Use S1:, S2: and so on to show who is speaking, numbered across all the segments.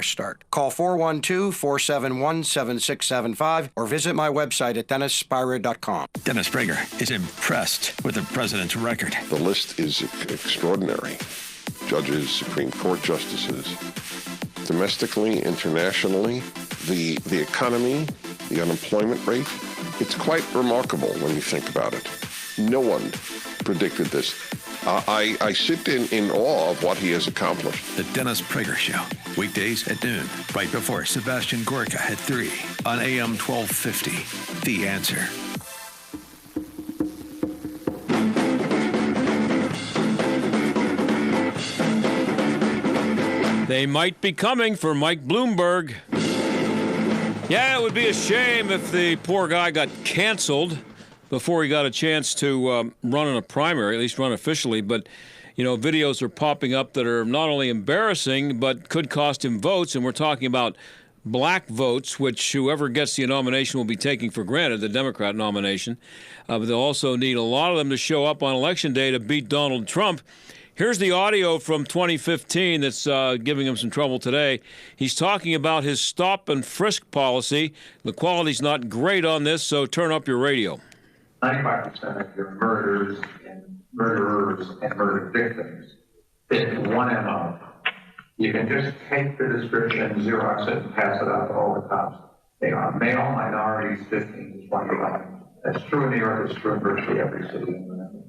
S1: fresh start. Call 412-471-7675 or visit my website at DennisSpira.com.
S2: Dennis Prager is impressed with the president's record.
S3: The list is extraordinary. Judges, Supreme Court justices, domestically, internationally, the economy, the unemployment rate. It's quite remarkable when you think about it. No one predicted this. I sit in awe of what he has accomplished.
S2: The Dennis Prager Show, weekdays at noon, right before Sebastian Gorka at 3 on AM 1250. The Answer.
S4: They might be coming for Mike Bloomberg. Yeah, it would be a shame if the poor guy got canceled before he got a chance to run in a primary, at least run officially. But, you know, videos are popping up that are not only embarrassing, but could cost him votes. And we're talking about black votes, which whoever gets the nomination will be taking for granted, the Democrat nomination. But they'll also need a lot of them to show up on Election Day to beat Donald Trump. Here's the audio from 2015 that's giving him some trouble today. He's talking about his stop and frisk policy. The quality's not great on this, so turn up your radio.
S5: 95% of your murderers and murder victims fit one MO. You can just take the description, Xerox it, and pass it out to all the cops. They are male minorities, 15 to 25. That's true in New York. It's true in virtually every city in the country.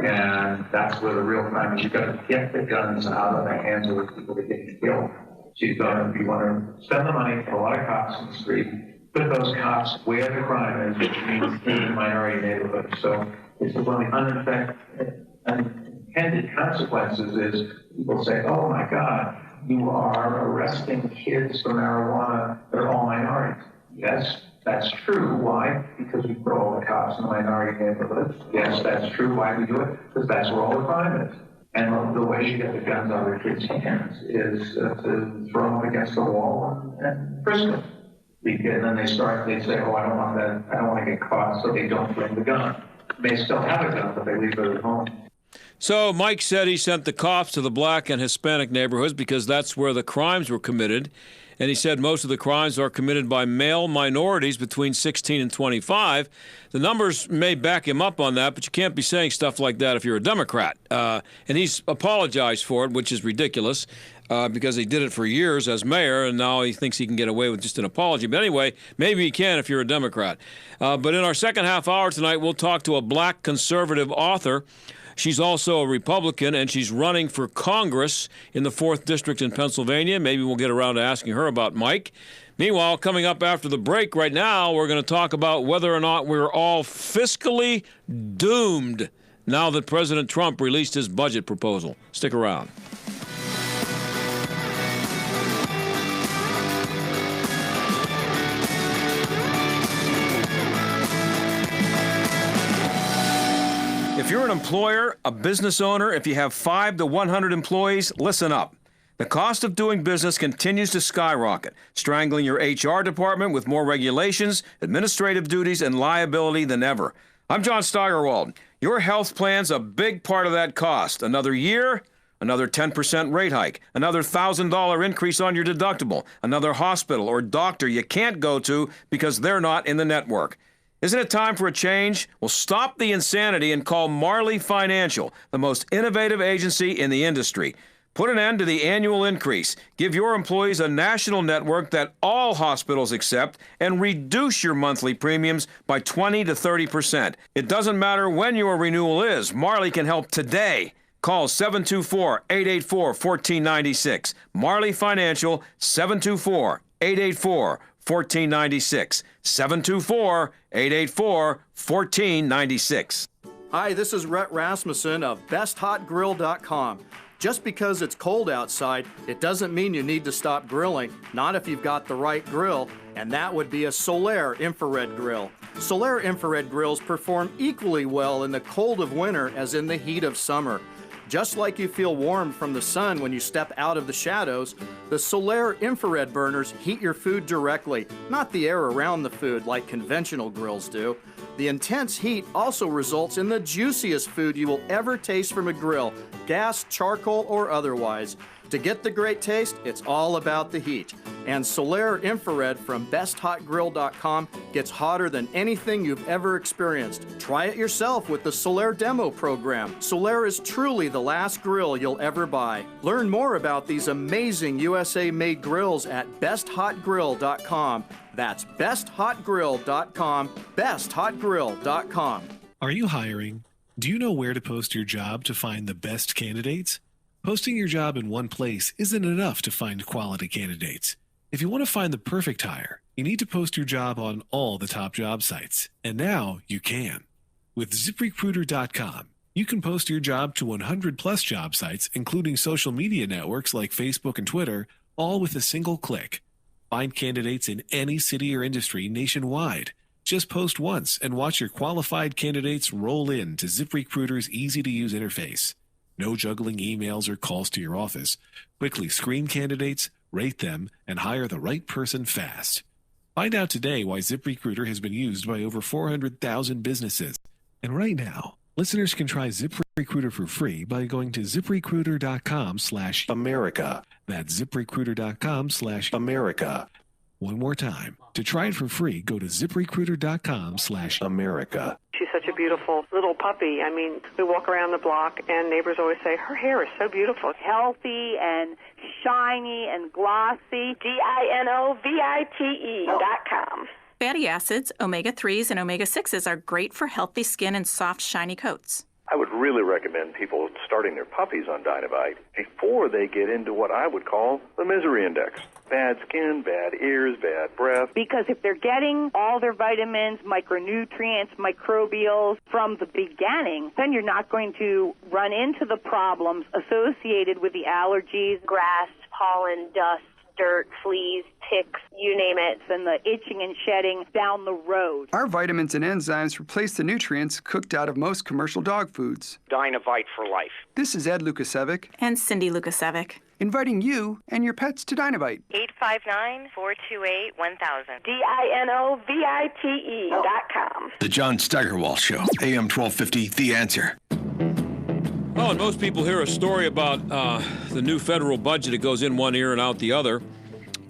S5: And that's where the real crime is. You've got to get the guns out of the hands of the people that get killed. So you've got to, if you want to spend the money, put a lot of cops in the street, put those cops where the crime is, which means in minority neighborhoods. So this is one of the unintended consequences is people say, oh my God, you are arresting kids for marijuana. They're all minorities. Yes, that's true. Why? Because we put all the cops in the minority neighborhoods. Yes, that's true. Why we do it? Because that's where all the crime is. And the way you get the guns out of the kids' hands is to throw them against the wall and frisk them. And then they say, oh, I don't want that. I don't want to get caught, so they don't bring the gun. They still have a gun, but they leave it at home.
S4: So Mike said he sent the cops to the black and Hispanic neighborhoods because that's where the crimes were committed. And he said most of the crimes are committed by male minorities between 16 and 25. The numbers may back him up on that, but you can't be saying stuff like that if you're a Democrat. And he's apologized for it, which is ridiculous because he did it for years as mayor, and now he thinks he can get away with just an apology. But anyway, maybe he can if you're a Democrat. But in our second half hour tonight, we'll talk to a black conservative author. She's also a Republican, and she's running for Congress in the 4th District in Pennsylvania. Maybe we'll get around to asking her about Mike. Meanwhile, coming up after the break right now, we're going to talk about whether or not we're all fiscally doomed now that President Trump released his budget proposal. Stick around. If you're an employer, a business owner, if you have 5 to 100 employees, listen up. The cost of doing business continues to skyrocket, strangling your HR department with more regulations, administrative duties, and liability than ever. I'm John Steigerwald. Your health plan's a big part of that cost. Another year, another 10% rate hike, another $1,000 increase on your deductible, another hospital or doctor you can't go to because they're not in the network. Isn't it time for a change? Well, stop the insanity and call Marley Financial, the most innovative agency in the industry. Put an end to the annual increase. Give your employees a national network that all hospitals accept and reduce your monthly premiums by 20 to 30%. It doesn't matter when your renewal is. Marley can help today. Call 724-884-1496. Marley Financial, 724-884-1496. 724-884-1496.
S6: Hi, this is Rhett Rasmussen of BestHotGrill.com. Just because it's cold outside, it doesn't mean you need to stop grilling, not if you've got the right grill, and that would be a Solaire infrared grill. Solaire infrared grills perform equally well in the cold of winter as in the heat of summer. Just like you feel warm from the sun when you step out of the shadows, the Solaire infrared burners heat your food directly, not the air around the food like conventional grills do. The intense heat also results in the juiciest food you will ever taste from a grill, gas, charcoal, or otherwise. To get the great taste, it's all about the heat. And Solaire Infrared from BestHotGrill.com gets hotter than anything you've ever experienced. Try it yourself with the Solaire Demo Program. Solaire is truly the last grill you'll ever buy. Learn more about these amazing USA-made grills at BestHotGrill.com. That's BestHotGrill.com, BestHotGrill.com.
S7: Are you hiring? Do you know where to post your job to find the best candidates? Posting your job in one place isn't enough to find quality candidates. If you want to find the perfect hire, you need to post your job on all the top job sites. And now you can. With ZipRecruiter.com, you can post your job to 100 plus job sites, including social media networks like Facebook and Twitter, all with a single click. Find candidates in any city or industry nationwide. Just post once and watch your qualified candidates roll in to ZipRecruiter's easy-to-use interface. No juggling emails or calls to your office. Quickly screen candidates, rate them, and hire the right person fast. Find out today why ZipRecruiter has been used by over 400,000 businesses. And right now, listeners can try ZipRecruiter for free by going to ZipRecruiter.com/America. That's ZipRecruiter.com/America. One more time. To try it for free, go to ZipRecruiter.com/America.
S8: She's such a beautiful little puppy. I mean, we walk around the block and neighbors always say, her hair is so beautiful.
S9: Healthy and shiny and glossy. DINOVITE.com.
S10: Fatty acids, omega-3s, and omega-6s are great for healthy skin and soft, shiny coats.
S11: I would really recommend people starting their puppies on Dynavite before they get into what I would call the misery index. Bad skin, bad ears, bad breath.
S9: Because if they're getting all their vitamins, micronutrients, microbials from the beginning, then you're not going to run into the problems associated with the allergies, grass, pollen, dust, dirt, fleas, ticks, you name it, and the itching and shedding down the road.
S12: Our vitamins and enzymes replace the nutrients cooked out of most commercial dog foods.
S13: Dynavite for life.
S12: This is Ed Lukasevic.
S10: And Cindy Lukasevic.
S12: Inviting you and your pets to Dynavite.
S9: 859-428-1000. DINOVITE.com.
S2: The John Steigerwald Show, AM 1250, The Answer.
S4: Well, and most people hear a story about the new federal budget. It goes in one ear and out the other.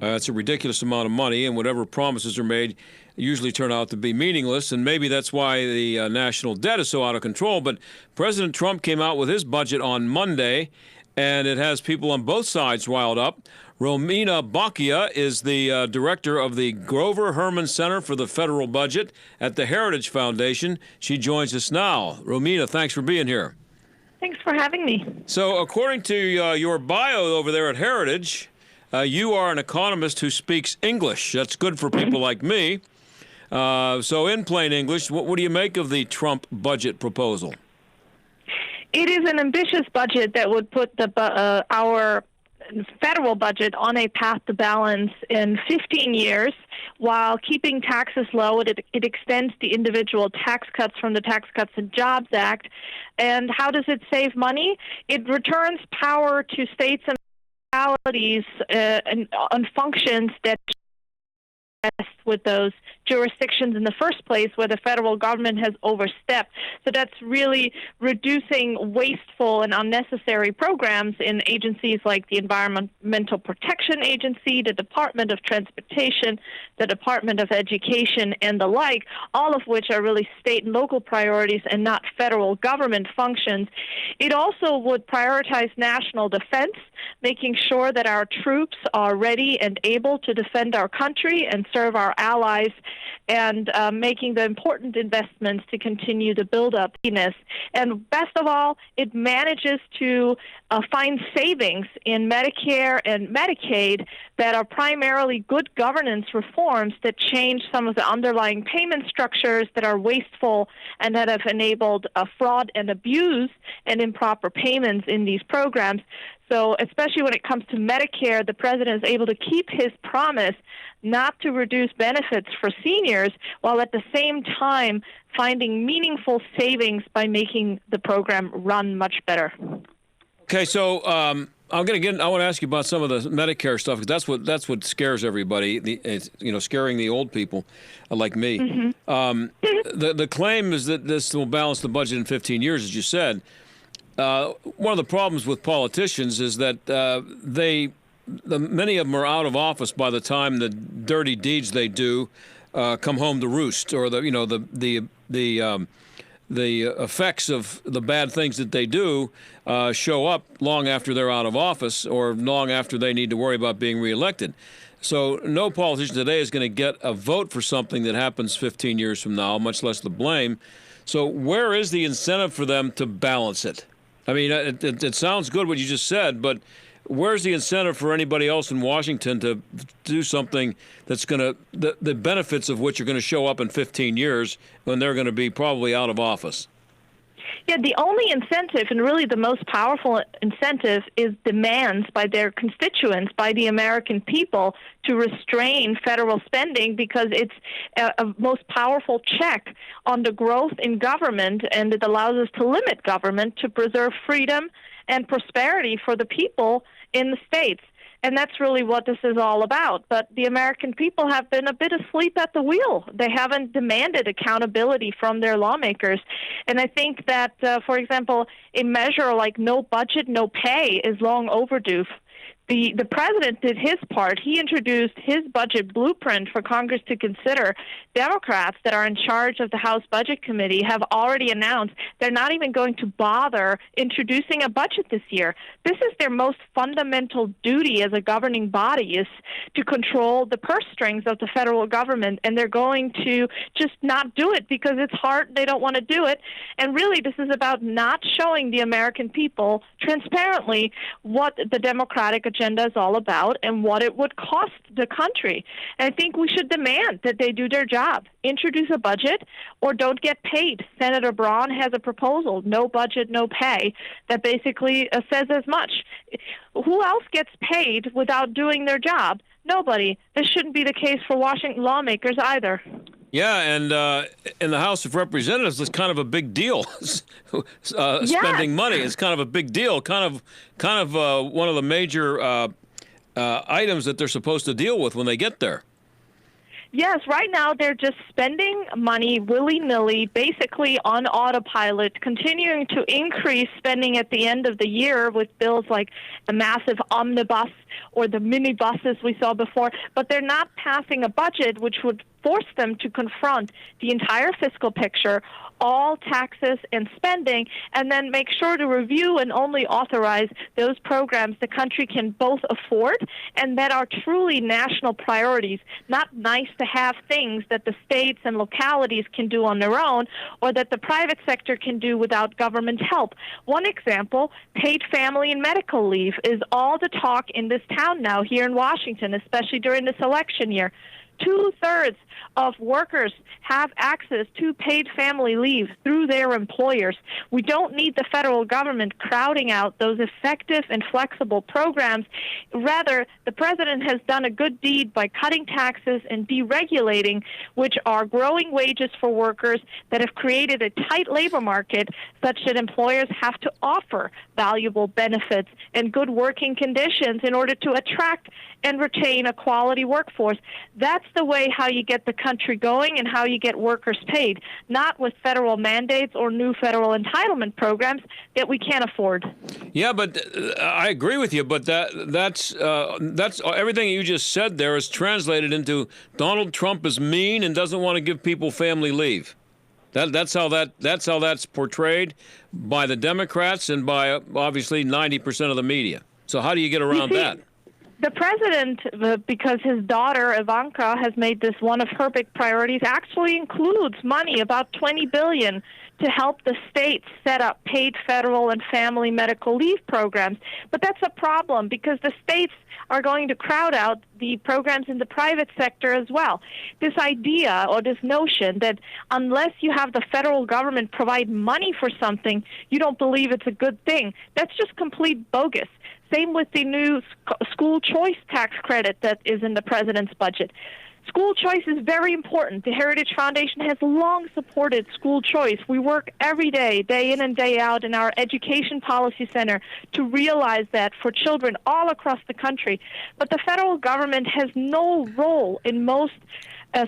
S4: It's a ridiculous amount of money, and whatever promises are made usually turn out to be meaningless, and maybe that's why the national debt is so out of control. But President Trump came out with his budget on Monday, and it has people on both sides riled up. Romina Boccia is the director of the Grover Herman Center for the Federal Budget at the Heritage Foundation. She joins us now. Romina, thanks for being here.
S14: Thanks for having me.
S4: So according to your bio over there at Heritage, you are an economist who speaks English. That's good for people like me. So in plain English, what do you make of the Trump budget proposal?
S14: It is an ambitious budget that would put our federal budget on a path to balance in 15 years while keeping taxes low. It extends the individual tax cuts from the Tax Cuts and Jobs Act. And how does it save money? It returns power to states and municipalities on functions that with those jurisdictions in the first place where the federal government has overstepped. So that's really reducing wasteful and unnecessary programs in agencies like the Environmental Protection Agency, the Department of Transportation, the Department of Education, and the like, all of which are really state and local priorities and not federal government functions. It also would prioritize national defense, making sure that our troops are ready and able to defend our country and serve our allies, and making the important investments to continue to build up readiness. And best of all, it manages to find savings in Medicare and Medicaid that are primarily good governance reforms that change some of the underlying payment structures that are wasteful and that have enabled fraud and abuse and improper payments in these programs. So especially when it comes to Medicare, the president is able to keep his promise not to reduce benefits for seniors while at the same time finding meaningful savings by making the program run much better.
S4: Okay, so I want to ask you about some of the Medicare stuff, because that's what scares everybody. It's, scaring the old people like me. Mm-hmm. The claim is that this will balance the budget in 15 years, as you said. one of the problems with politicians is that many of them are out of office by the time the dirty deeds they do come home to roost, or the effects of the bad things that they do show up long after they're out of office or long after they need to worry about being reelected. So no politician today is going to get a vote for something that happens 15 years from now, much less the blame. So where is the incentive for them to balance it? I mean, it sounds good what you just said, but where's the incentive for anybody else in Washington to do something that's going to, the benefits of which are going to show up in 15 years when they're going to be probably out of office?
S14: Yeah, the only incentive, and really the most powerful incentive, is demands by their constituents, by the American people, to restrain federal spending, because it's a most powerful check on the growth in government, and it allows us to limit government to preserve freedom and prosperity for the people in the states. And that's really what this is all about. But the American people have been a bit asleep at the wheel. They haven't demanded accountability from their lawmakers. And I think that, for example, a measure like no budget, no pay is long overdue. The president did his part. He introduced his budget blueprint for Congress to consider. Democrats that are in charge of the House Budget Committee have already announced they're not even going to bother introducing a budget this year. This is their most fundamental duty as a governing body, is to control the purse strings of the federal government, and they're going to just not do it because it's hard. They don't want to do it. And really, this is about not showing the American people transparently what the Democratic agenda is all about and what it would cost the country. And I think we should demand that they do their job. Introduce a budget or don't get paid. Senator Braun has a proposal, no budget, no pay, that basically says as much. Who else gets paid without doing their job? Nobody. This shouldn't be the case for Washington lawmakers either.
S4: Yeah, and in the House of Representatives, it's kind of a big deal. Spending money is kind of a big deal. Kind of one of the major items that they're supposed to deal with when they get there.
S14: Yes, right now they're just spending money willy-nilly, basically on autopilot, continuing to increase spending at the end of the year with bills like the massive omnibus or the minibuses we saw before, but they're not passing a budget which would force them to confront the entire fiscal picture, all taxes and spending, and then make sure to review and only authorize those programs the country can both afford and that are truly national priorities, not nice-to-have things that the states and localities can do on their own or that the private sector can do without government help. One example, paid family and medical leave, is all the talk in this town now here in Washington, especially during this election year. 2/3 of workers have access to paid family leave through their employers. We don't need the federal government crowding out those effective and flexible programs. Rather, the president has done a good deed by cutting taxes and deregulating, which are growing wages for workers that have created a tight labor market such that employers have to offer valuable benefits and good working conditions in order to attract and retain a quality workforce. That's the way how you get the country going and how you get workers paid, not with federal mandates or new federal entitlement programs that we can't afford.
S4: Yeah, but I agree with you, but that's everything you just said there is translated into Donald Trump is mean and doesn't want to give people family leave. That's how that's portrayed by the Democrats and by obviously 90% of the media. So how do you get around that?
S14: The president, because his daughter Ivanka has made this one of her big priorities, actually includes money, about $20 billion, to help the states set up paid federal and family medical leave programs. But that's a problem because the states are going to crowd out the programs in the private sector as well. This idea or this notion that unless you have the federal government provide money for something, you don't believe it's a good thing, that's just complete bogus. Same with the new school choice tax credit that is in the president's budget. School choice is very important. The Heritage Foundation has long supported school choice. We work every day, day in and day out, in our Education Policy Center to realize that for children all across the country. But the federal government has no role in most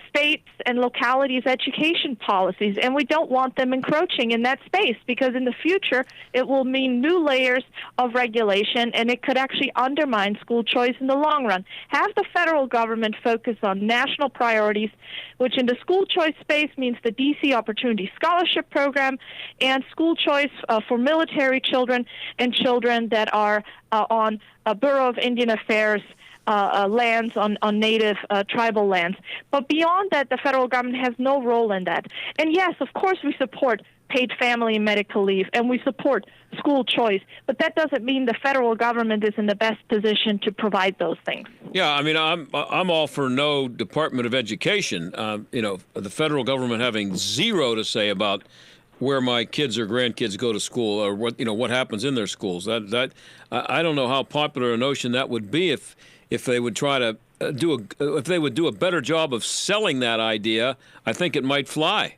S14: states and localities' education policies, and we don't want them encroaching in that space, because in the future it will mean new layers of regulation, and it could actually undermine school choice in the long run. Have the federal government focus on national priorities, which in the school choice space means the DC Opportunity Scholarship Program and school choice for military children and children that are on Bureau of Indian Affairs lands, on native tribal lands. But beyond that, the federal government has no role in that. And yes, of course, we support paid family and medical leave, and we support school choice, but that doesn't mean the federal government is in the best position to provide those things.
S4: Yeah, I mean, I'm all for no Department of Education. The federal government having zero to say about where my kids or grandkids go to school, or what happens in their schools. That I don't know how popular a notion that would be if they would try to if they would do a better job of selling that idea. I think it might fly.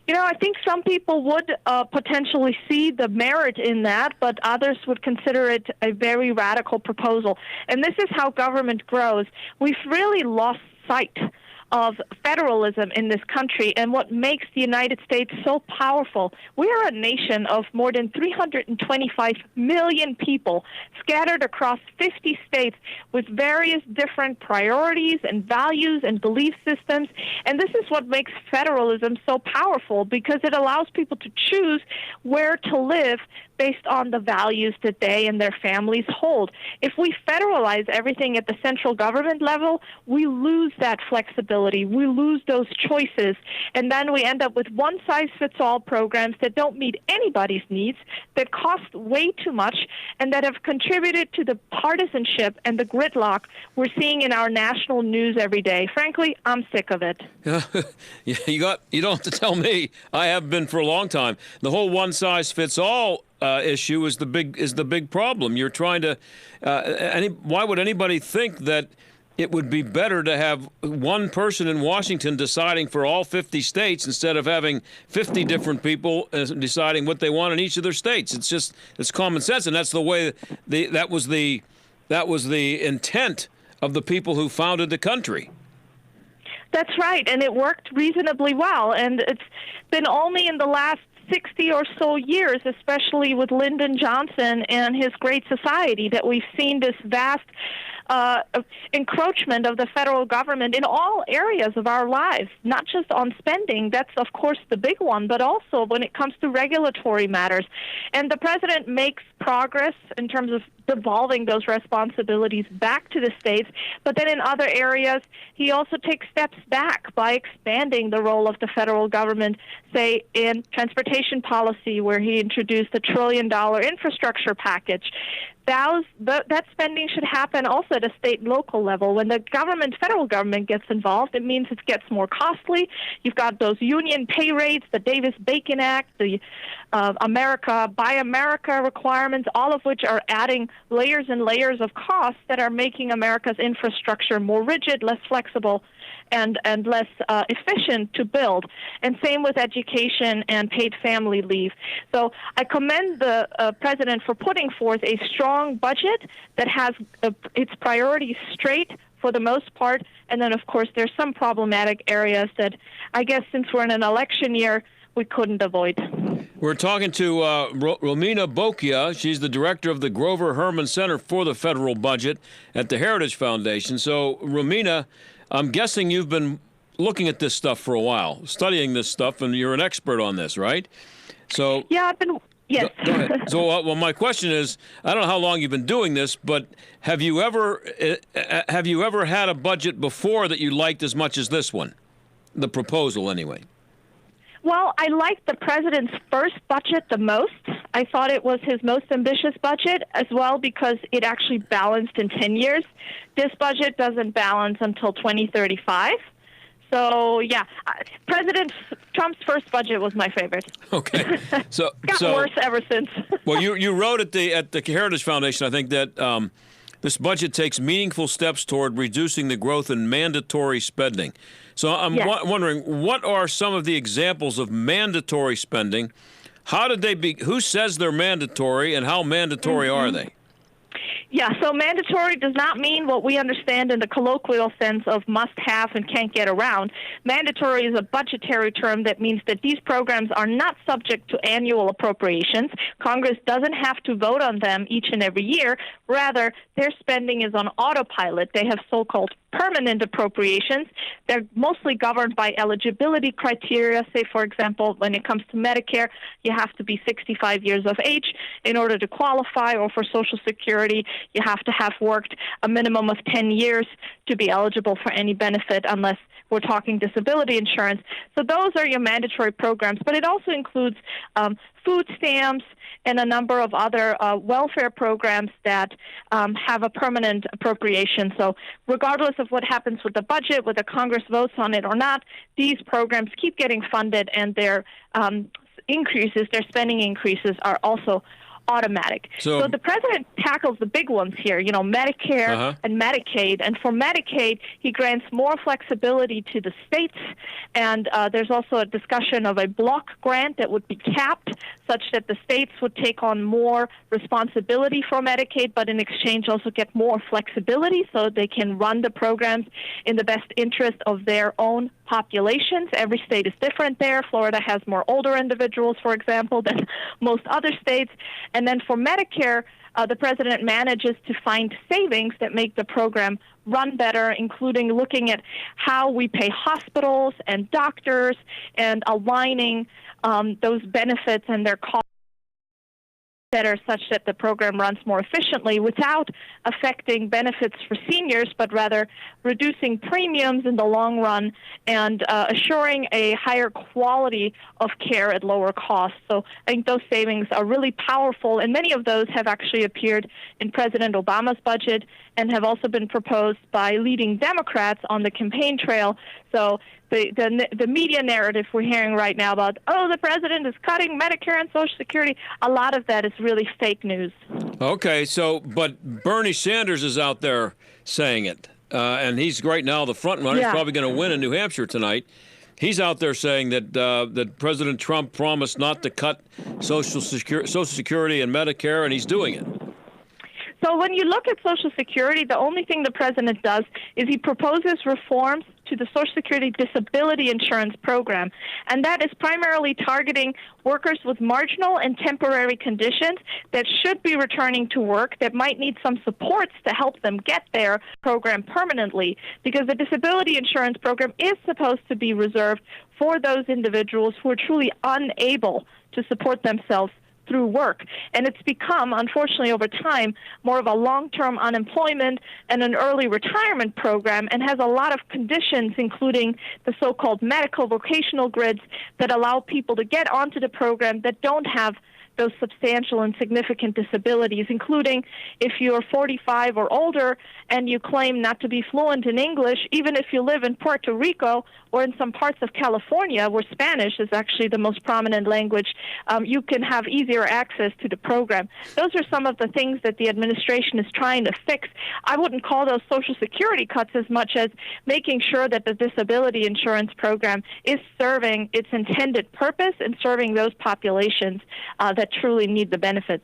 S14: I think some people would potentially see the merit in that, but others would consider it a very radical proposal. And this is how government grows. We've really lost sight of federalism in this country and what makes the United States so powerful. We are a nation of more than 325 million people scattered across 50 states with various different priorities and values and belief systems. And this is what makes federalism so powerful, because it allows people to choose where to live based on the values that they and their families hold. If we federalize everything at the central government level, we lose that flexibility. We lose those choices. And then we end up with one-size-fits-all programs that don't meet anybody's needs, that cost way too much, and that have contributed to the partisanship and the gridlock we're seeing in our national news every day. Frankly, I'm sick of it.
S4: You don't have to tell me. I have been for a long time. The whole one-size-fits-all issue is the big problem. You're trying to. Why would anybody think that it would be better to have one person in Washington deciding for all 50 states instead of having 50 different people deciding what they want in each of their states? It's common sense, and that's the way that was the intent of the people who founded the country.
S14: That's right, and it worked reasonably well, and it's been only in the last 60 or so years, especially with Lyndon Johnson and his Great Society, that we've seen this vast encroachment of the federal government in all areas of our lives, not just on spending. That's, of course, the big one, but also when it comes to regulatory matters. And the president makes progress in terms of devolving those responsibilities back to the states, but then in other areas, he also takes steps back by expanding the role of the federal government, say in transportation policy, where he introduced the $1 trillion infrastructure package. That spending should happen also at a state and local level. When the federal government gets involved, it means it gets more costly. You've got those union pay rates, the Davis-Bacon Act, the Buy America requirements, all of which are adding layers and layers of costs that are making America's infrastructure more rigid, less flexible, and less efficient to build. And same with education and paid family leave. So I commend the president for putting forth a strong budget that has its priorities straight for the most part. And then, of course, there's some problematic areas that I guess since we're in an election year, we couldn't avoid.
S4: We're talking to Romina Boccia. She's the director of the Grover Herman Center for the Federal Budget at the Heritage Foundation. So, Romina, I'm guessing you've been looking at this stuff for a while, studying this stuff, and you're an expert on this, right? So
S14: yeah, I've been. Yes.
S4: Go ahead. So, well, my question is, I don't know how long you've been doing this, but have you ever had a budget before that you liked as much as this one, the proposal, anyway?
S14: Well, I liked the president's first budget the most. I thought it was his most ambitious budget as well because it actually balanced in 10 years. This budget doesn't balance until 2035. So, yeah, President Trump's first budget was my favorite.
S4: Okay. So
S14: got worse ever since.
S4: Well, you wrote at the Heritage Foundation, I think, that this budget takes meaningful steps toward reducing the growth in mandatory spending. So I'm wondering, what are some of the examples of mandatory spending? How did they be? Who says they're mandatory, and how mandatory are they?
S14: Yeah, so mandatory does not mean what we understand in the colloquial sense of must have and can't get around. Mandatory is a budgetary term that means that these programs are not subject to annual appropriations. Congress doesn't have to vote on them each and every year. Rather, their spending is on autopilot. They have so-called permanent appropriations. They're mostly governed by eligibility criteria. Say, for example, when it comes to Medicare, you have to be 65 years of age in order to qualify, or for Social Security, you have to have worked a minimum of 10 years to be eligible for any benefit, unless we're talking disability insurance. So those are your mandatory programs, but it also includes food stamps and a number of other welfare programs that have a permanent appropriation. So regardless of what happens with the budget, whether Congress votes on it or not, these programs keep getting funded, and their spending increases are also automatic. So the president tackles the big ones here, Medicare and Medicaid. And for Medicaid, he grants more flexibility to the states. And there's also a discussion of a block grant that would be capped, such that the states would take on more responsibility for Medicaid, but in exchange also get more flexibility so they can run the programs in the best interest of their own populations. Every state is different there. Florida has more older individuals, for example, than most other states. And then for Medicare, the president manages to find savings that make the program run better, including looking at how we pay hospitals and doctors and aligning those benefits and their costs better, such that the program runs more efficiently without affecting benefits for seniors, but rather reducing premiums in the long run and assuring a higher quality of care at lower cost. So I think those savings are really powerful, and many of those have actually appeared in President Obama's budget and have also been proposed by leading Democrats on the campaign trail. So the media narrative we're hearing right now about, the president is cutting Medicare and Social Security, a lot of that is really fake news.
S4: Okay, but Bernie Sanders is out there saying it, and he's right now the front runner. Yeah. He's probably going to win in New Hampshire tonight. He's out there saying that President Trump promised not to cut Social Security and Medicare, and he's doing it.
S14: So when you look at Social Security, the only thing the president does is he proposes reforms to the Social Security disability insurance program, and that is primarily targeting workers with marginal and temporary conditions that should be returning to work, that might need some supports to help them get their program permanently, because the disability insurance program is supposed to be reserved for those individuals who are truly unable to support themselves through work. And it's become, unfortunately, over time, more of a long-term unemployment and an early retirement program, and has a lot of conditions, including the so-called medical vocational grids, that allow people to get onto the program that don't have those substantial and significant disabilities, including if you're 45 or older and you claim not to be fluent in English, even if you live in Puerto Rico or in some parts of California where Spanish is actually the most prominent language, you can have easier access to the program. Those are some of the things that the administration is trying to fix. I wouldn't call those Social Security cuts as much as making sure that the disability insurance program is serving its intended purpose and serving those populations that truly need the benefits.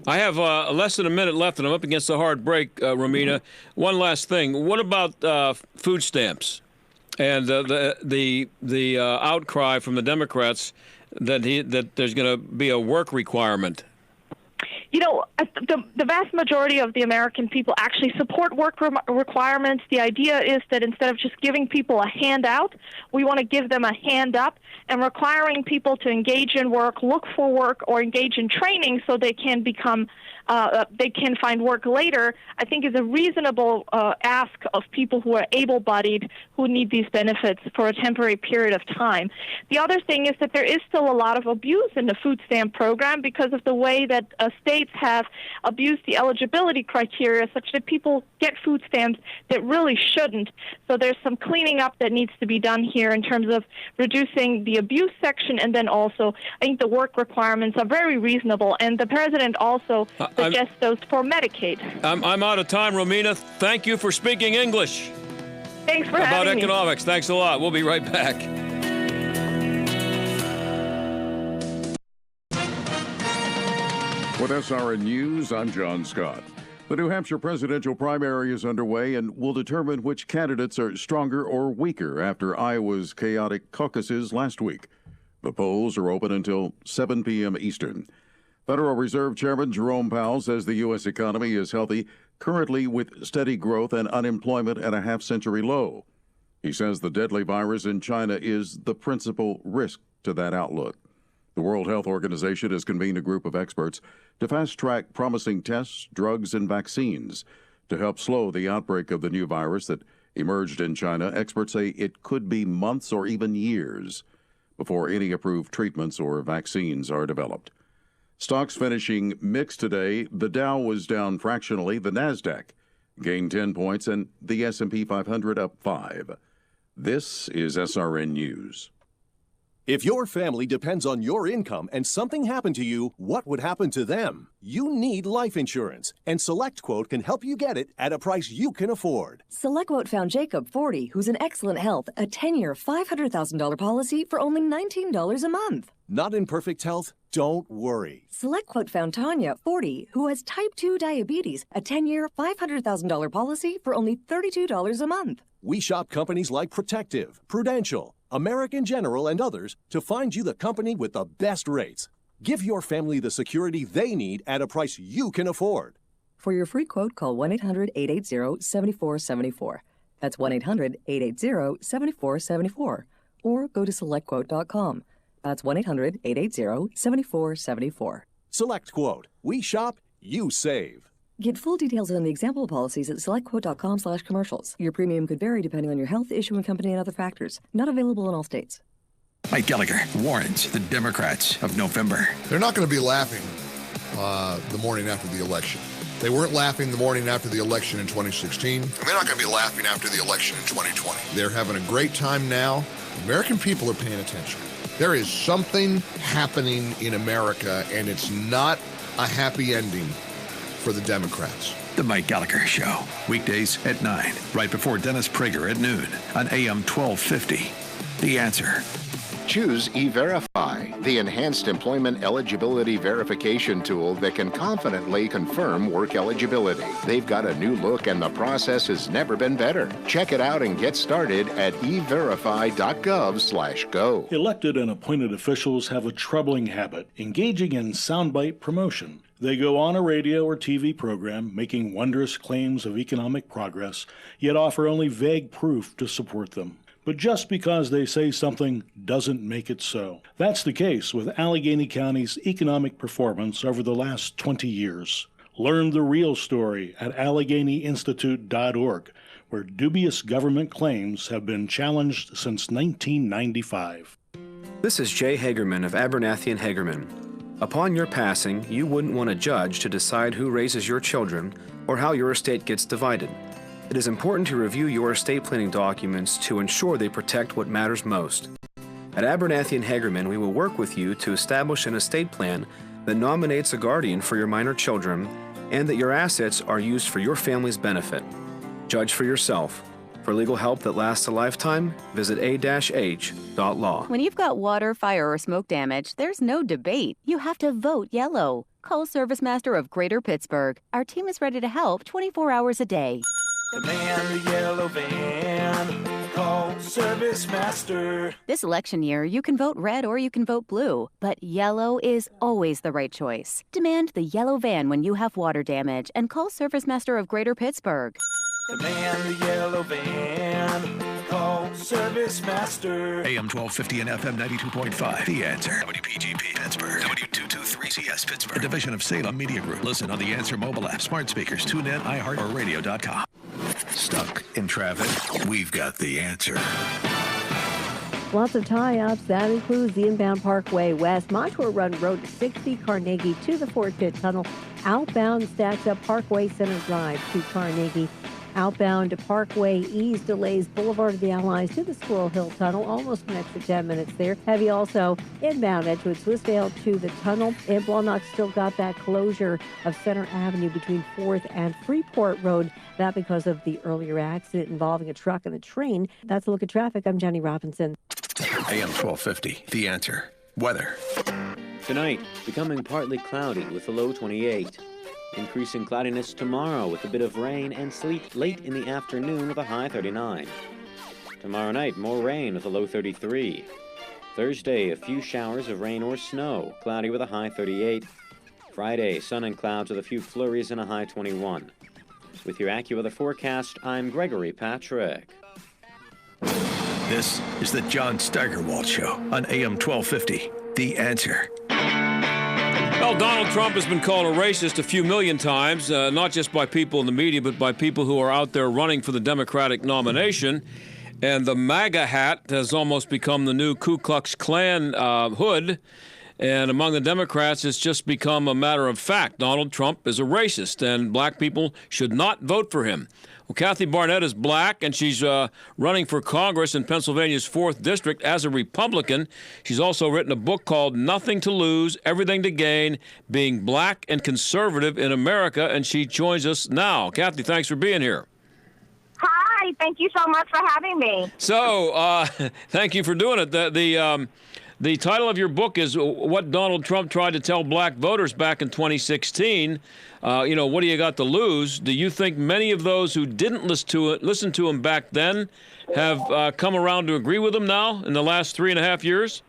S4: I have less than a minute left, and I'm up against a hard break, Romina. One last thing. What about food stamps and the outcry from the Democrats that there's going to be a work requirement?
S14: The vast majority of the American people actually support work requirements. The idea is that instead of just giving people a handout, we want to give them a hand up, and requiring people to engage in work, look for work, or engage in training so they can they can find work later, I think is a reasonable ask of people who are able-bodied who need these benefits for a temporary period of time. The other thing is that there is still a lot of abuse in the food stamp program because of the way that states have abused the eligibility criteria such that people get food stamps that really shouldn't. So there's some cleaning up that needs to be done here in terms of reducing the abuse section, and then also I think the work requirements are very reasonable, and the president also suggests those for Medicaid.
S4: I'm out of time, Romina. Thank you for speaking English.
S14: Thanks for
S4: having me.
S14: About
S4: economics. Thanks a lot. We'll be right back.
S13: With SRN News, I'm John Scott. The New Hampshire presidential primary is underway and will determine which candidates are stronger or weaker after Iowa's chaotic caucuses last week. The polls are open until 7 p.m. Eastern. Federal Reserve Chairman Jerome Powell says the U.S. economy is healthy, currently with steady growth and unemployment at a half-century low. He says the deadly virus in China is the principal risk to that outlook. The World Health Organization has convened a group of experts to fast-track promising tests, drugs, and vaccines to help slow the outbreak of the new virus that emerged in China. Experts say it could be months or even years before any approved treatments or vaccines are developed. Stocks finishing mixed today. The Dow was down fractionally. The Nasdaq gained 10 points, and the S&P 500 up 5. This is SRN News.
S15: If your family depends on your income and something happened to you, what would happen to them? You need life insurance, and SelectQuote can help you get it at a price you can afford.
S16: SelectQuote found Jacob, 40, who's in excellent health, a 10-year, $500,000 policy for only $19 a month.
S15: Not in perfect health? Don't worry.
S16: SelectQuote found Tanya, 40, who has type 2 diabetes, a 10-year, $500,000 policy for only $32 a month.
S15: We shop companies like Protective, Prudential, American General, and others to find you the company with the best rates. Give your family the security they need at a price you can afford.
S16: For your free quote, call 1-800-880-7474. That's 1-800-880-7474. Or go to SelectQuote.com. That's 1-800-880-7474.
S15: SelectQuote. We shop, you save.
S16: Get full details on the example policies at SelectQuote.com/commercials. Your premium could vary depending on your health, issuing company, and other factors. Not available in all states.
S2: Mike Gallagher warns the Democrats of November.
S17: They're not going to be laughing the morning after the election. They weren't laughing the morning after the election in 2016, and they're not going to be laughing after the election in 2020. They're having a great time now. American people are paying attention. There is something happening in America, and it's not a happy ending for the Democrats.
S2: The Mike Gallagher Show, weekdays at 9, right before Dennis Prager at noon on AM 1250. The Answer.
S18: Choose E-Verify, the enhanced employment eligibility verification tool that can confidently confirm work eligibility. They've got a new look and the process has never been better. Check it out and get started at everify.gov/go.
S19: Elected and appointed officials have a troubling habit, engaging in soundbite promotion. They go on a radio or TV program making wondrous claims of economic progress, yet offer only vague proof to support them. But just because they say something doesn't make it so. That's the case with Allegheny County's economic performance over the last 20 years. Learn the real story at AlleghenyInstitute.org, where dubious government claims have been challenged since 1995.
S20: This is Jay Hagerman of Abernathy & Hagerman. Upon your passing, you wouldn't want a judge to decide who raises your children or how your estate gets divided. It is important to review your estate planning documents to ensure they protect what matters most. At Abernathy & Hagerman, we will work with you to establish an estate plan that nominates a guardian for your minor children and that your assets are used for your family's benefit. Judge for yourself. For legal help that lasts a lifetime, visit a-h.law.
S21: When you've got water, fire, or smoke damage, there's no debate. You have to vote yellow. Call Service Master of Greater Pittsburgh. Our team is ready to help 24 hours a day.
S22: Demand the yellow van. Call Service Master.
S21: This election year, you can vote red or you can vote blue, but yellow is always the right choice. Demand the yellow van when you have water damage and call Service Master of Greater Pittsburgh.
S22: Demand the yellow van. Call Service Master.
S2: AM 1250 and FM 92.5. The Answer. WPGP Pittsburgh. W223CS Pittsburgh. A division of Salem Media Group. Listen on the Answer mobile app, smart speakers, TuneIn, iHeart, or radio.com. Stuck in traffic? We've got the answer.
S23: Lots of tie-ups. That includes the inbound Parkway West, Montour Run Road 60, Carnegie to the Fort Pitt Tunnel. Outbound stacks up Parkway Center Drive to Carnegie. Outbound to Parkway East delays Boulevard of the Allies to the Squirrel Hill Tunnel, almost an extra 10 minutes there. Heavy also inbound Edgewood Swissvale to the tunnel. And Blawnock still got that closure of Center Avenue between 4th and Freeport Road. That because of the earlier accident involving a truck and a train. That's a look at traffic. I'm Jenny Robinson.
S2: AM 1250, The Answer. Weather.
S24: Tonight, becoming partly cloudy with a low 28.
S1: Increasing cloudiness tomorrow with a bit of rain and sleet late in the afternoon with a high 39. Tomorrow night, more rain with a low 33. Thursday, a few showers of rain or snow, cloudy with a high 38. Friday, sun and clouds with a few flurries and a high 21. With your AccuWeather forecast, I'm Gregory Patrick.
S2: This is the John Steigerwald Show on AM 1250. The Answer.
S4: Well, Donald Trump has been called a racist a few million times, not just by people in the media, but by people who are out there running for the Democratic nomination. And the MAGA hat has almost become the new Ku Klux Klan hood. And among the Democrats, it's just become a matter of fact. Donald Trump is a racist, and black people should not vote for him. Well, Kathy Barnette is black, and she's running for Congress in Pennsylvania's 4th District as a Republican. She's also written a book called Nothing to Lose, Everything to Gain, Being Black and Conservative in America, and she joins us now. Kathy, thanks for being here.
S3: Hi, thank you so much for having me.
S4: So, thank you for doing it. The title of your book is What Donald Trump Tried to Tell Black Voters Back in 2016. What do you got to lose? Do you think many of those who didn't listen to him back then have come around to agree with him now in the last 3.5 years?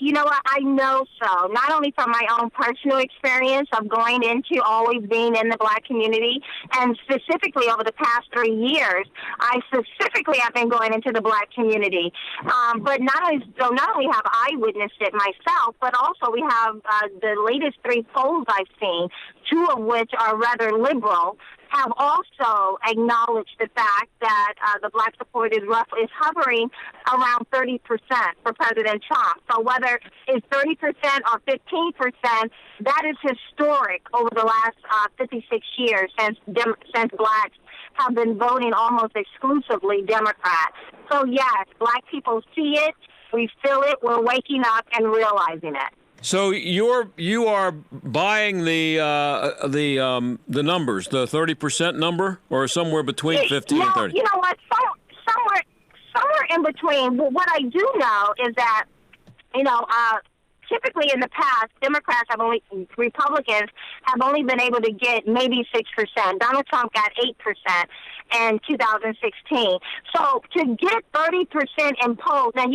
S3: You know what? I know so. Not only from my own personal experience of going into always being in the black community, and specifically over the past 3 years, I specifically have been going into the black community. But not only have I witnessed it myself, but also we have the latest 3 polls I've seen, 2 of which are rather liberal, have also acknowledged the fact that the black support is hovering around 30% for President Trump. So whether it's 30% or 15%, that is historic over the last 56 years since blacks have been voting almost exclusively Democrat. So yes, black people see it, we feel it, we're waking up and realizing it.
S4: So you are buying the numbers, the 30% number, or somewhere between 50 and 30?
S3: You know what? Somewhere in between. Well, what I do know is that, typically in the past, Republicans have only been able to get maybe 6%. Donald Trump got 8% in 2016. So to get 30% in polls, and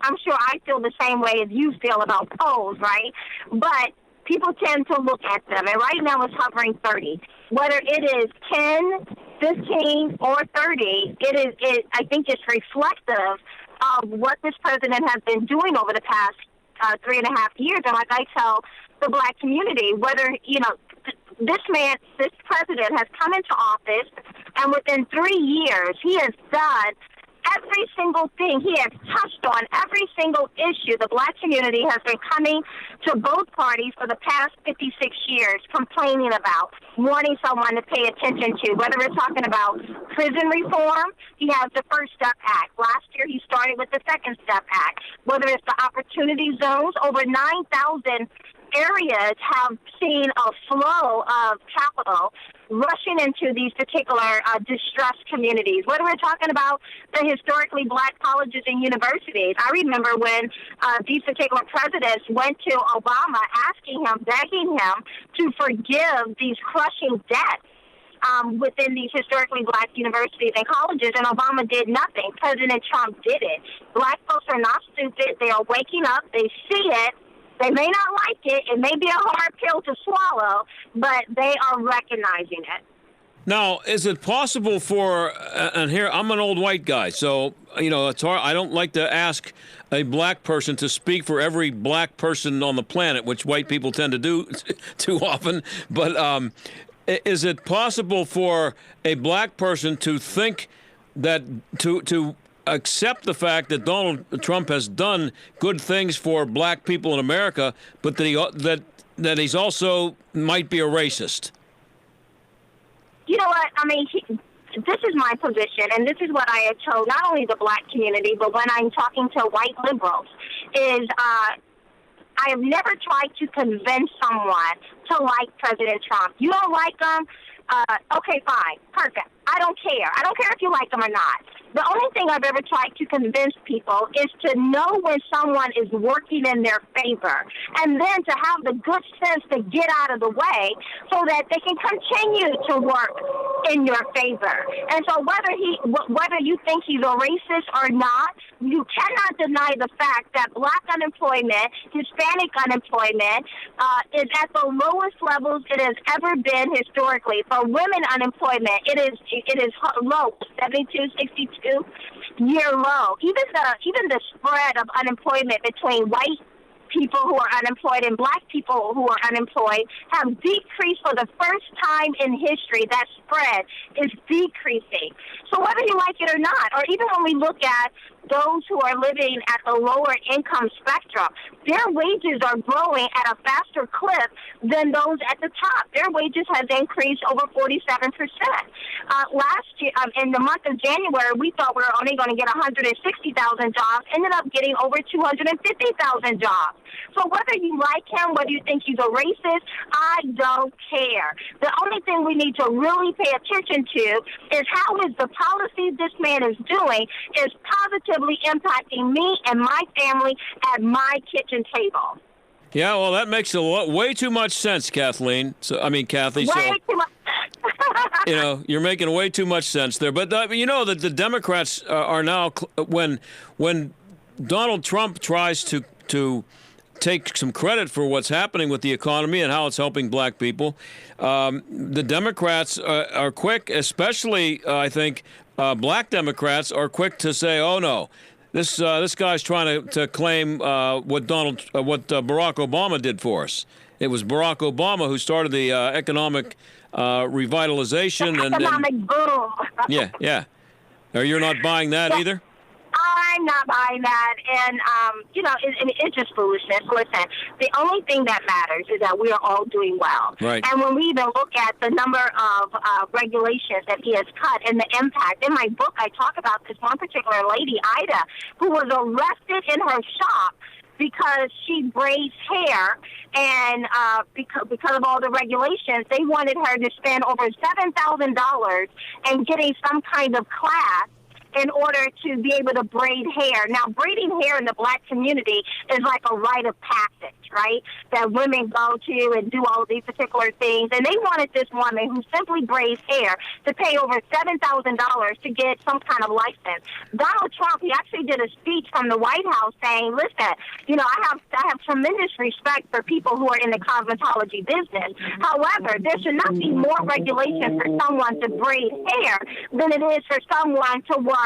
S3: I'm sure I feel the same way as you feel about polls, right? But people tend to look at them, and right now it's hovering 30. Whether it is 10, 15, or 30, I think it's reflective of what this president has been doing over the past 3.5 years. And like I tell the black community, whether, this president has come into office, and within 3 years, he has done every single thing. He has touched on every single issue the black community has been coming to both parties for the past 56 years, complaining about, wanting someone to pay attention to. Whether we're talking about prison reform, he has the First Step Act. Last year, he started with the Second Step Act. Whether it's the opportunity zones, over 9,000 areas have seen a flow of capital rushing into these particular distressed communities. Whether we're talking about the historically black colleges and universities, I remember when these particular presidents went to Obama asking him, begging him to forgive these crushing debts within these historically black universities and colleges, and Obama did nothing. President Trump did it. Black folks are not stupid. They are waking up. They see it. They may not like it. It may be a hard pill to swallow, but they are recognizing it.
S4: Now, is it possible for, and here, I'm an old white guy, so, it's hard. I don't like to ask a black person to speak for every black person on the planet, which white people tend to do too often. But is it possible for a black person to think that, to accept the fact that Donald Trump has done good things for black people in America, but that he's also might be a racist?
S3: You know what? I mean, this is my position, and this is what I have told not only the black community, but when I'm talking to white liberals, is I have never tried to convince someone to like President Trump. You don't like him? Okay, fine. Perfect. I don't care. I don't care if you like him or not. The only thing I've ever tried to convince people is to know when someone is working in their favor, and then to have the good sense to get out of the way so that they can continue to work in your favor. And so whether you think he's a racist or not, you cannot deny the fact that black unemployment, Hispanic unemployment, is at the lowest levels it has ever been historically. For women unemployment, it is low, 72, 62 year low. Even the spread of unemployment between white people who are unemployed and black people who are unemployed have decreased for the first time in history. That spread is decreasing. So whether you like it or not, or even when we look at those who are living at the lower income spectrum, their wages are growing at a faster clip than those at the top. Their wages has increased over 47%. Last year, in the month of January, we thought we were only going to get 160,000 jobs, ended up getting over 250,000 jobs. So whether you like him, whether you think he's a racist, I don't care. The only thing we need to really pay attention to is how is the policies this man is doing is positively impacting me and my family at my kitchen table.
S4: Yeah, well, that makes way too much sense, Kathleen. Kathy.
S3: Way too much.
S4: You're making way too much sense there. But that the Democrats are now, when Donald Trump tries to take some credit for what's happening with the economy and how it's helping black people, the Democrats are quick, especially I think black Democrats are quick to say, "Oh no, this guy's trying to claim what Barack Obama did for us. It was Barack Obama who started the economic revitalization and
S3: economic boom."
S4: Yeah. Are you not buying that either?
S3: I'm not buying that, and it's just foolishness. Listen, the only thing that matters is that we are all doing well.
S4: Right.
S3: And when we even look at the number of regulations that he has cut and the impact, in my book I talk about this one particular lady, Ida, who was arrested in her shop because she braids hair, and because of all the regulations, they wanted her to spend over $7,000 in getting some kind of class in order to be able to braid hair. Now, braiding hair in the black community is like a rite of passage, right, that women go to and do all of these particular things. And they wanted this woman who simply braids hair to pay over $7,000 to get some kind of license. Donald Trump, he actually did a speech from the White House saying, listen, I have tremendous respect for people who are in the cosmetology business. However, there should not be more regulation for someone to braid hair than it is for someone to work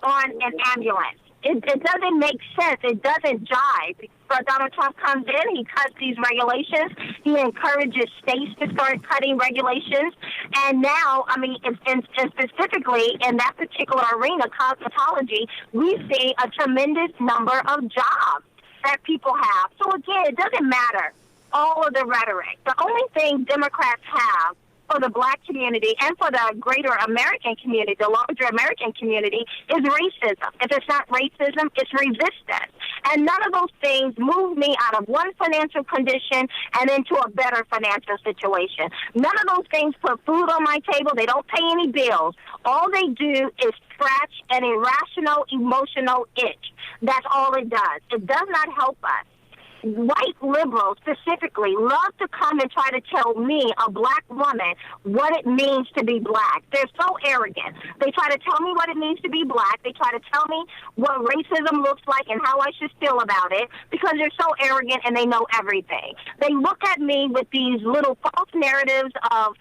S3: on an ambulance. It doesn't make sense. It doesn't jive. But Donald Trump comes in, he cuts these regulations. He encourages states to start cutting regulations. And now, and specifically in that particular arena, cosmetology, we see a tremendous number of jobs that people have. So again, it doesn't matter all of the rhetoric. The only thing Democrats have for the black community and for the greater American community, the larger American community, is racism. If it's not racism, it's resistance. And none of those things move me out of one financial condition and into a better financial situation. None of those things put food on my table. They don't pay any bills. All they do is scratch an irrational, emotional itch. That's all it does. It does not help us. White liberals specifically love to come and try to tell me, a black woman, what it means to be black. They're so arrogant. They try to tell me what it means to be black. They try to tell me what racism looks like and how I should feel about it because they're so arrogant and they know everything. They look at me with these little false narratives of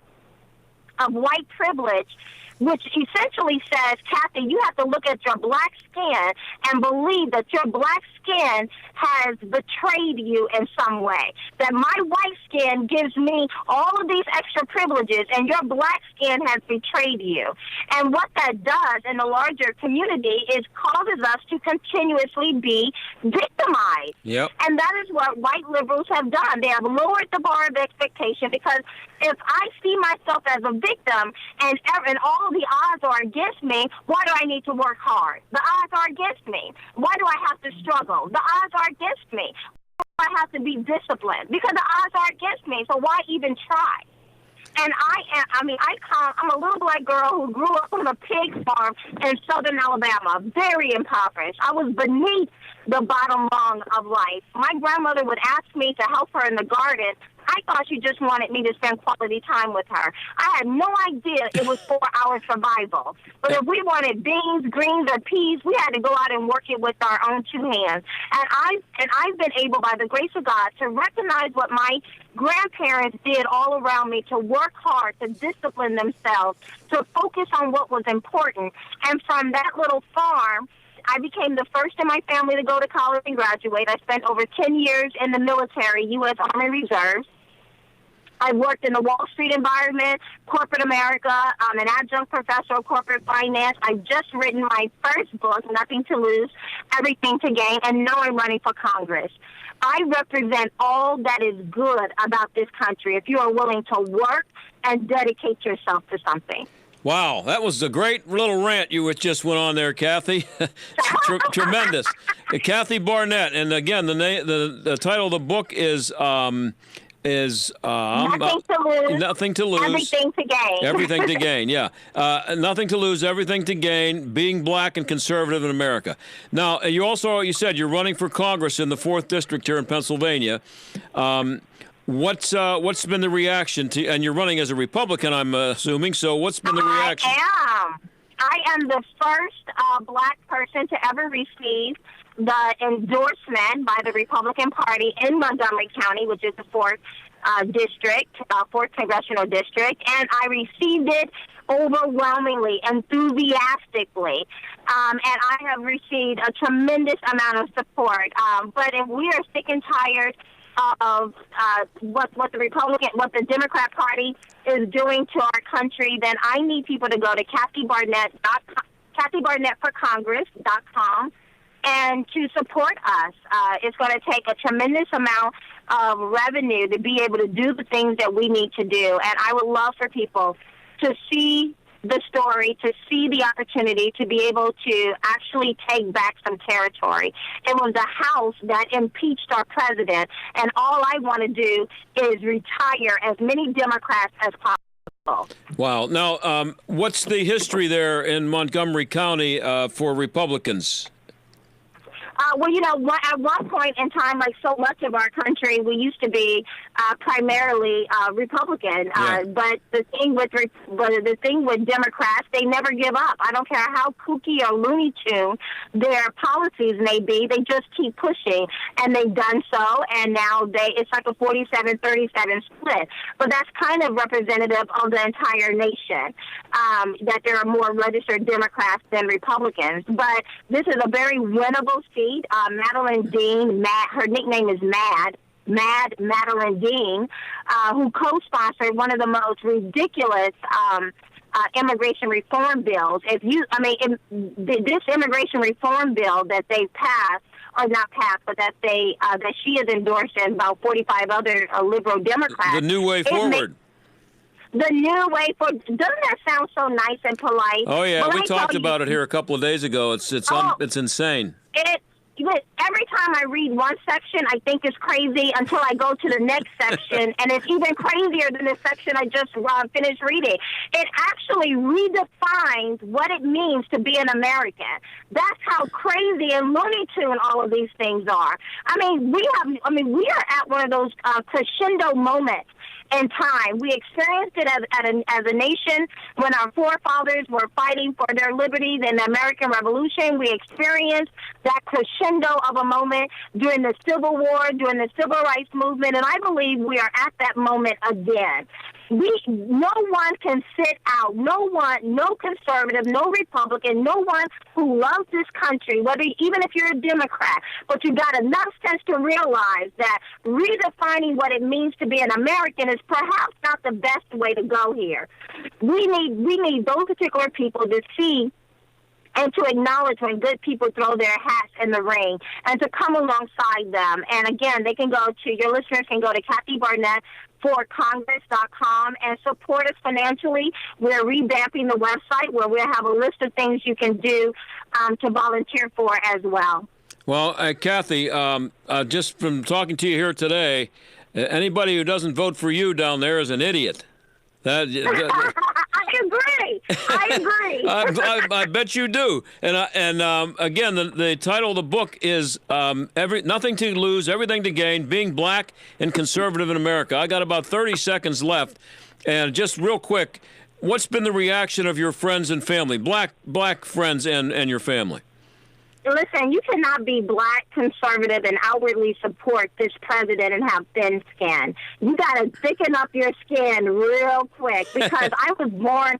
S3: white privilege, which essentially says, Kathy, you have to look at your black skin and believe that your black skin has betrayed you in some way. That my white skin gives me all of these extra privileges and your black skin has betrayed you. And what that does in the larger community is causes us to continuously be victimized.
S4: Yep.
S3: And that is what white liberals have done. They have lowered the bar of expectation because if I see myself as a victim and all of the odds are against me, why do I need to work hard? The odds are against me. Why do I have to struggle? The odds are against me. Why do I have to be disciplined? Because the odds are against me, so why even try? And I'm a little black girl who grew up on a pig farm in southern Alabama, very impoverished. I was beneath the bottom rung of life. My grandmother would ask me to help her in the garden. I thought she just wanted me to spend quality time with her. I had no idea it was for our survival. But if we wanted beans, greens, or peas, we had to go out and work it with our own two hands. And I've been able, by the grace of God, to recognize what my grandparents did all around me, to work hard, to discipline themselves, to focus on what was important. And from that little farm, I became the first in my family to go to college and graduate. I spent over 10 years in the military, U.S. Army Reserves. I worked in the Wall Street environment, corporate America. I'm an adjunct professor of corporate finance. I've just written my first book, Nothing to Lose, Everything to Gain, and now I'm running for Congress. I represent all that is good about this country if you are willing to work and dedicate yourself to something.
S4: Wow, that was a great little rant you just went on there, Kathy. Tremendous. Kathy Barnette, and again, the title of the book is Nothing to Lose,
S3: Everything to Gain.
S4: Everything to Gain, yeah. Nothing to Lose, Everything to Gain, Being Black and Conservative in America. Now, you said you're running for Congress in the 4th District here in Pennsylvania. What's been the reaction to, and you're running as a Republican, I'm assuming, so what's been the reaction?
S3: I am the first black person to ever receive the endorsement by the Republican Party in Montgomery County, which is the 4th district, 4th congressional district, and I received it overwhelmingly, enthusiastically, and I have received a tremendous amount of support. But if we are sick and tired of what the Democrat Party is doing to our country, then I need people to go to KathyBarnettForCongress.com and to support us. It's going to take a tremendous amount of revenue to be able to do the things that we need to do, and I would love for people to see the story, to see the opportunity to be able to actually take back some territory. It was the House that impeached our president, and all I want to do is retire as many Democrats as possible.
S4: Wow. Now, what's the history there in Montgomery County for Republicans?
S3: Well, at one point in time, like so much of our country, we used to be primarily Republican. But the thing with Democrats, they never give up. I don't care how kooky or Looney Tune their policies may be, they just keep pushing, and they've done so. And now it's like a 47-37 split. But that's kind of representative of the entire nation. That there are more registered Democrats than Republicans. But this is a very winnable seat. Madeline Dean, her nickname is Mad Madeline Dean, who co-sponsored one of the most ridiculous immigration reform bills. This immigration reform bill that they passed, or not passed, but that she has endorsed, and about 45 other liberal Democrats.
S4: The New Way Forward.
S3: The New Way Forward. Doesn't that sound so nice and polite?
S4: Oh yeah, we talked about it here a couple of days ago. It's insane.
S3: Every time I read one section, I think it's crazy until I go to the next section, and it's even crazier than the section I just finished reading. It actually redefines what it means to be an American. That's how crazy and Looney Tune all of these things are. We are at one of those crescendo moments in time. We experienced it as a nation when our forefathers were fighting for their liberties in the American Revolution. We experienced that crescendo of a moment during the Civil War, during the Civil Rights Movement, and I believe we are at that moment again. No one can sit out, no conservative, no Republican, no one who loves this country, even if you're a Democrat, but you got enough sense to realize that redefining what it means to be an American is perhaps not the best way to go here. We need those particular people to see and to acknowledge when good people throw their hats in the ring and to come alongside them. And again, your listeners can go to KathyBarnettForCongress.com and support us financially. We're revamping the website where we'll have a list of things you can do to volunteer for as well.
S4: Well, Kathy, just from talking to you here today, anybody who doesn't vote for you down there is an idiot. That,
S3: I agree.
S4: I bet you do. And again, the title of the book is Nothing to Lose, Everything to Gain, Being Black and Conservative in America. I got about 30 seconds left. And just real quick, what's been the reaction of your friends and family, black friends and your family?
S3: Listen, you cannot be black, conservative, and outwardly support this president and have thin skin. You got to thicken up your skin real quick, because I was born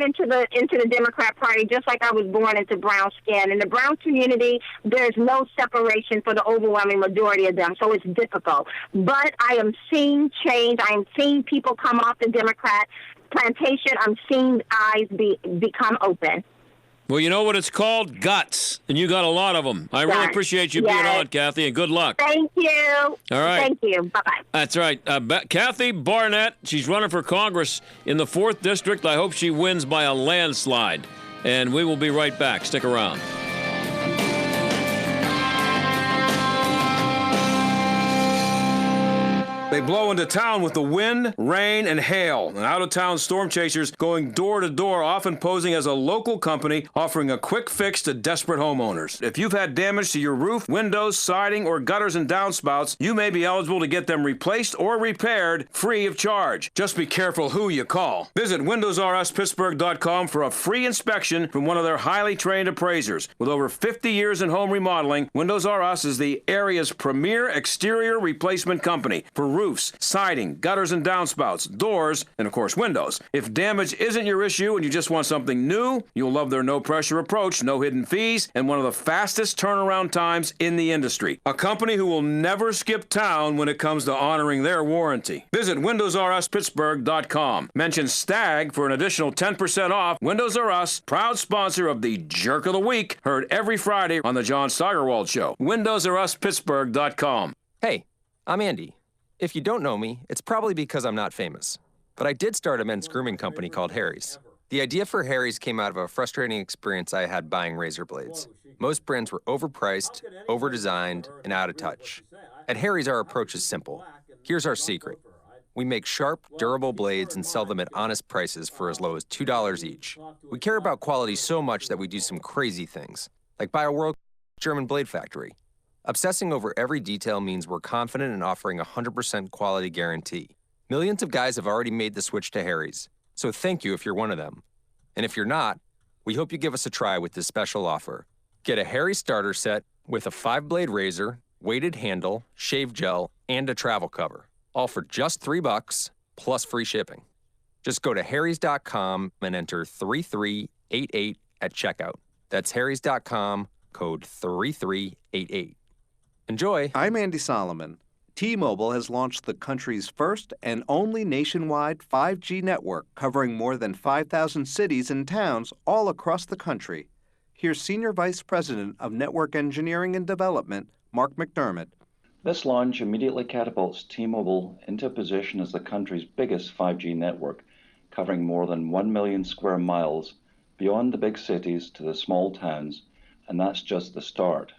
S3: into the Democrat Party just like I was born into brown skin. In the brown community, there's no separation for the overwhelming majority of them, so it's difficult. But I am seeing change. I am seeing people come off the Democrat plantation. I'm seeing eyes become open.
S4: Well, you know what it's called? Guts. And you got a lot of them. I really appreciate you being on, Kathy, and good luck.
S3: Thank you.
S4: All right.
S3: Thank you. Bye-bye.
S4: That's right. Kathy Barnette, she's running for Congress in the 4th District. I hope she wins by a landslide. And we will be right back. Stick around. They blow into town with the wind, rain, and hail. And out-of-town storm chasers going door to door, often posing as a local company offering a quick fix to desperate homeowners. If you've had damage to your roof, windows, siding, or gutters and downspouts, you may be eligible to get them replaced or repaired free of charge. Just be careful who you call. Visit WindowsRUsPittsburgh.com for a free inspection from one of their highly trained appraisers. With over 50 years in home remodeling, Windows R Us is the area's premier exterior replacement company for roofs, siding, gutters and downspouts, doors, and of course windows. If damage isn't your issue and you just want something new, you'll love their no-pressure approach, no hidden fees, and one of the fastest turnaround times in the industry. A company who will never skip town when it comes to honoring their warranty. Visit WindowsRUsPittsburgh.com. Mention STAG for an additional 10% off. Windows R Us, proud sponsor of the Jerk of the Week, heard every Friday on the John Steigerwald Show. WindowsRUsPittsburgh.com.
S5: Hey, I'm Andy. If you don't know me, it's probably because I'm not famous. But I did start a men's grooming company called Harry's. The idea for Harry's came out of a frustrating experience I had buying razor blades. Most brands were overpriced, overdesigned, and out of touch. At Harry's, our approach is simple. Here's our secret. We make sharp, durable blades and sell them at honest prices for as low as $2 each. We care about quality so much that we do some crazy things, like buy a world-class German blade factory. Obsessing over every detail means we're confident in offering a 100% quality guarantee. Millions of guys have already made the switch to Harry's, so thank you if you're one of them. And if you're not, we hope you give us a try with this special offer. Get a Harry's starter set with a 5-blade razor, weighted handle, shave gel, and a travel cover, all for just $3 plus free shipping. Just go to harrys.com and enter 3388 at checkout. That's harrys.com, code 3388. Enjoy.
S6: I'm Andy Solomon. T-Mobile has launched the country's first and only nationwide 5G network covering more than 5,000 cities and towns all across the country. Here's Senior Vice President of Network Engineering and Development, Mark McDermott.
S7: This launch immediately catapults T-Mobile into a position as the country's biggest 5G network, covering more than 1 million square miles beyond the big cities to the small towns, and that's just the start.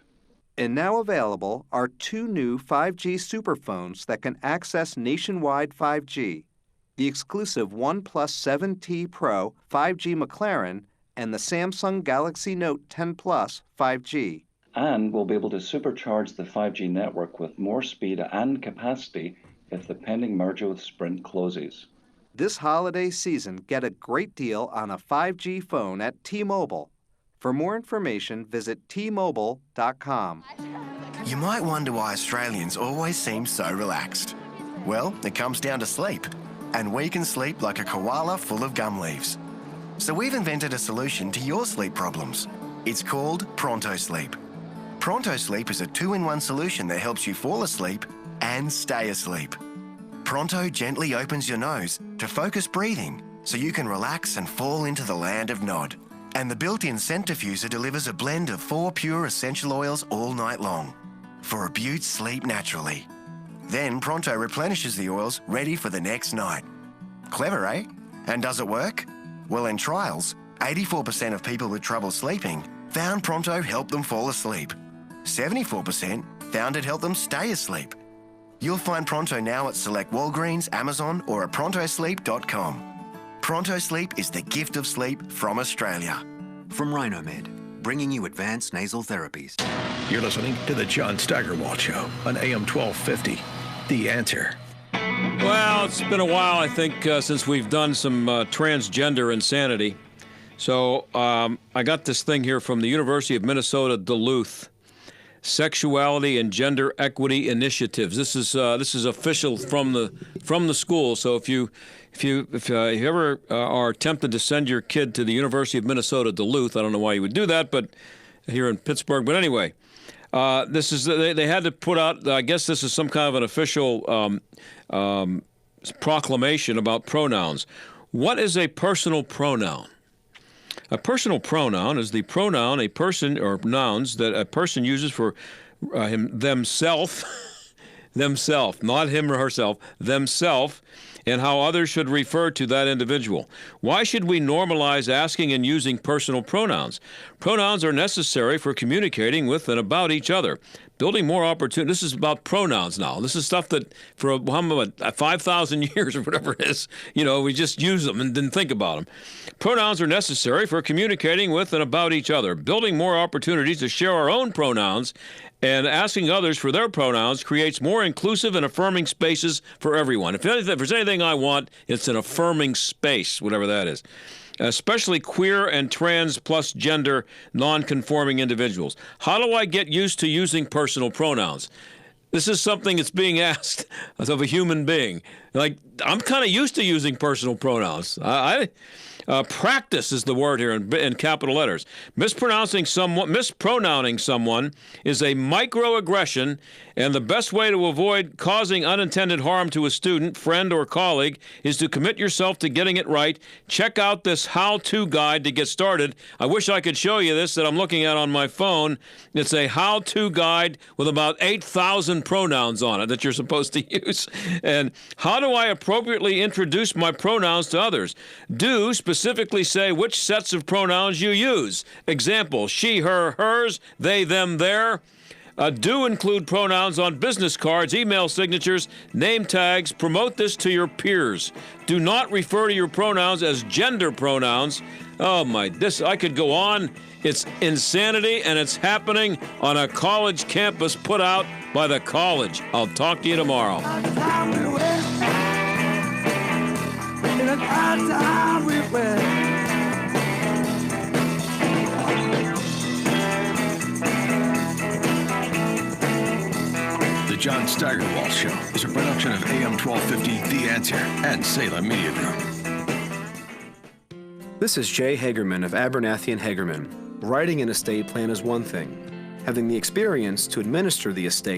S6: And now available are 2 new 5G superphones that can access nationwide 5G, the exclusive OnePlus 7T Pro 5G McLaren and the Samsung Galaxy Note 10 Plus 5G.
S7: And we'll be able to supercharge the 5G network with more speed and capacity if the pending merger with Sprint closes.
S6: This holiday season, get a great deal on a 5G phone at T-Mobile. For more information, visit T-Mobile.com.
S24: You might wonder why Australians always seem so relaxed. Well, it comes down to sleep. And we can sleep like a koala full of gum leaves. So we've invented a solution to your sleep problems. It's called Pronto Sleep. Pronto Sleep is a 2-in-1 solution that helps you fall asleep and stay asleep. Pronto gently opens your nose to focus breathing so you can relax and fall into the land of Nod. And the built-in centrifuger delivers a blend of 4 pure essential oils all night long for a beaut sleep naturally. Then Pronto replenishes the oils ready for the next night. Clever, eh? And does it work? Well, in trials, 84% of people with trouble sleeping found Pronto helped them fall asleep. 74% found it helped them stay asleep. You'll find Pronto now at select Walgreens, Amazon, or at prontosleep.com. Pronto Sleep is the gift of sleep from Australia.
S8: From Rhinomed, bringing you advanced nasal therapies.
S2: You're listening to the John Steigerwald Show on AM 1250. The Answer.
S4: Well, it's been a while, I think, since we've done some transgender insanity. So I got this thing here from the University of Minnesota, Duluth. Sexuality and Gender Equity Initiatives. This is official from the school. So if you ever are tempted to send your kid to the University of Minnesota Duluth, I don't know why you would do that, but here in Pittsburgh. But anyway, this is they had to put out. I guess this is some kind of an official proclamation about pronouns. What is a personal pronoun? A personal pronoun is the pronoun a person or nouns that a person uses for themself, not him or herself, themself, and how others should refer to that individual. Why should we normalize asking and using personal pronouns? Pronouns are necessary for communicating with and about each other. Building more opportunity. This is about pronouns now. This is stuff that for 5,000 years or whatever it is, we just use them and didn't think about them. Pronouns are necessary for communicating with and about each other. Building more opportunities to share our own pronouns and asking others for their pronouns creates more inclusive and affirming spaces for everyone. If there's anything I want, it's an affirming space, whatever that is. Especially queer and trans plus gender non-conforming individuals. How do I get used to using personal pronouns? This is something that's being asked of a human being. Like, I'm kind of used to using personal pronouns. Practice is the word here in capital letters. Mispronouncing someone is a microaggression, and the best way to avoid causing unintended harm to a student, friend, or colleague is to commit yourself to getting it right. Check out this how-to guide to get started. I wish I could show you this that I'm looking at on my phone. It's a how-to guide with about 8,000 pronouns on it that you're supposed to use. And how do I appropriately introduce my pronouns to others? Do specifically say which sets of pronouns you use. Example, she, her, hers, they, them, their. Do include pronouns on business cards, email signatures, name tags. Promote this to your peers. Do not refer to your pronouns as gender pronouns. Oh my, I could go on. It's insanity, and it's happening on a college campus put out by the college. I'll talk to you tomorrow.
S2: The John Steigerwald Show is a production of AM 1250, The Answer, and Salem Media Group.
S20: This is Jay Hagerman of Abernathy & Hagerman. Writing an estate plan is one thing. Having the experience to administer the estate